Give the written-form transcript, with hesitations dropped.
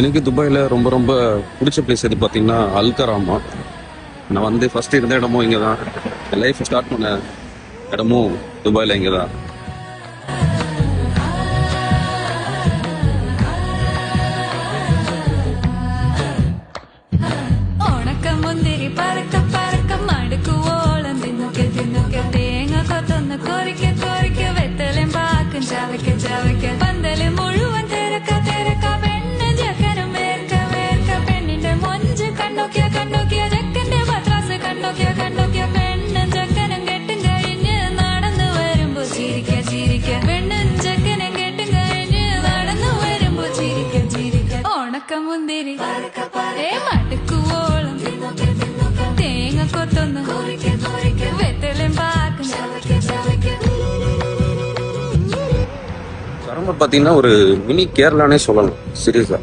எனக்கு துபாயில் ரொம்ப ரொம்ப பிடிச்ச பிளேஸ் எது பார்த்தீங்கன்னா அல்கராமா. நான் வந்து ஃபர்ஸ்ட் இருந்த இடமும் இங்கே தான், என் லைஃப் ஸ்டார்ட் பண்ண இடமும் துபாயில் இங்கே தான். മുന്തിരി മടുക്കുവോളം തേങ്ങ കൊത്തൊന്നും വെത്തലും പാക്കും. சரம பார்த்தீங்கன்னா ஒரு மினி கேரளானே சொல்லலாம். சீரியஸா